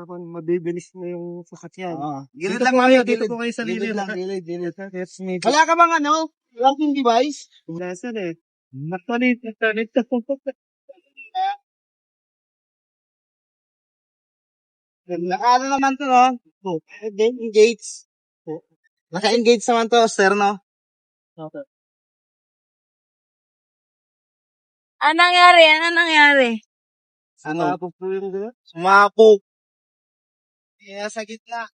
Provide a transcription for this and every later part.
mabibilis na yung sasakyan. Gilid lang kayo, Dito gilid. po kayo sa Gilid lang, gilid. gilid. Yes, medyo. Wala ka bang locking device? Nasaan eh? Nagtanit. Naka naman to, no? Engage. Naka-engage naman to, sir, no? Okay. Anong nangyari? Anong nangyari? Sumabog po yung gano'n. Sumapok. Kaya sa gitna.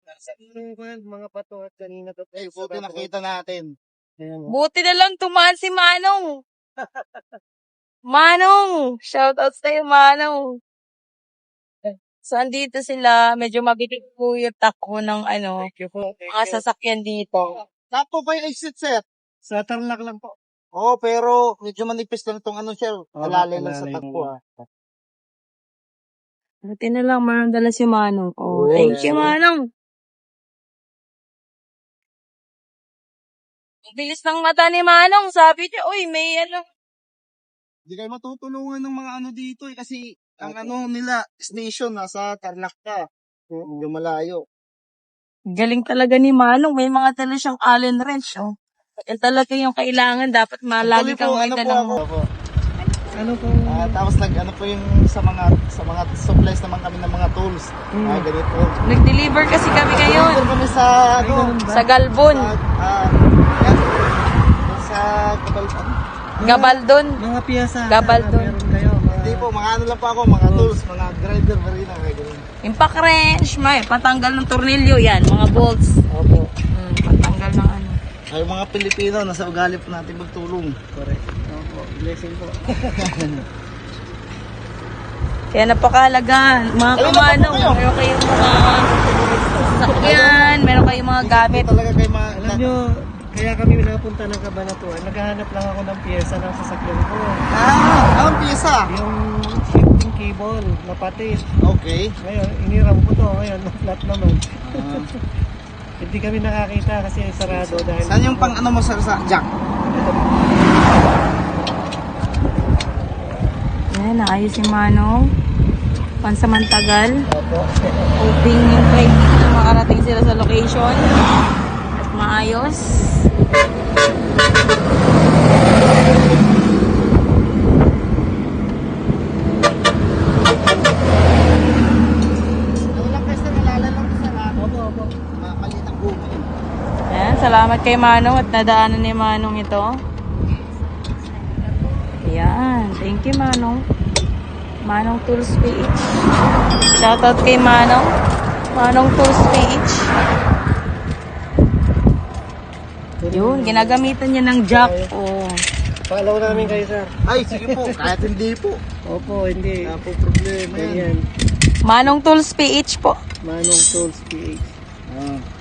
Mga pato at kanina to. Buti nakita natin. Ayan, Buti na lang tumaan si Manong. Manong! Shoutout sa'yo, Manong. So, andito sila. Medyo mabitig po yung takbo ng Thank you po. mga sasakyan dito. Sakto pa yung exit, sir. Sa tarlac lang po. Oo, pero medyo manipis lang itong sir. Alalay lang sa alalay takbo, lang. Buti na lang, meron dala si Manong. Oh, Oo, thank you, yeah. Manong. Ang bilis ng mata ni Manong. Sabi niya, uy, may ano. Hindi kayo matutulungan ng mga dito kasi ang nila, station nasa Tarlac ka. Medyo malayo. Galing talaga ni Manong. May mga dala siyang Allen wrench, oh. Yan talaga yung kailangan. Dapat malagi kang may dalang mo. Ano po? Tapos po yung sa mga supplies naman kami ng mga tools. Ganito. Nag-deliver kasi kami ngayon. Dito kami sa Sa Galbon. Sa Gabaldon. Mga piyasa. Gabaldon. Meron kayo. Hindi po, mga lang po ako, mga tools, mga grinder pa rin ako. Impact wrench. May patanggal ng tornilyo yan. Mga bolts. Opo. Patanggal ng ano. Ay, mga Pilipino, nasa ugali po natin magtulong. Correct. Opo. Blessing po. Kaya napakahalaga. Mga kamanong. Meron kayong mga sasakyan. Meron kayong mga gamit. Talaga kayo Alam nyo, kaya kami napunta ng Cabanatuan. Naghahanap lang ako ng piyesa ng sasakyan ko. Ang piyesa. Yung shifting cable na patis. Okay. Ngayon, iniram ko to. Ngayon, flat naman. Hindi kami nakakita kasi sarado dahil... Saan yung pang mo sa jack? Yan, naayos si Manong. Pansamantagal. Opo. Hoping yung flight na makarating sila sa location. At maayos. Walang pesta, nalala lang sa lahat. Opo. Maliit ang buko. Yan, salamat kay Manong at nadaanan ni Manong ito. Yan, thank you Manong. Manong Tools PH. Shoutout kay Manong. Manong Tools PH. Yun, ginagamitan niya ng jack. Oh. Follow namin kayo, sir. Ay, sige po, kahit hindi po. Opo, hindi. Wala po problema yan. Ganyan. Manong Tools PH po. Manong Tools PH. Ah.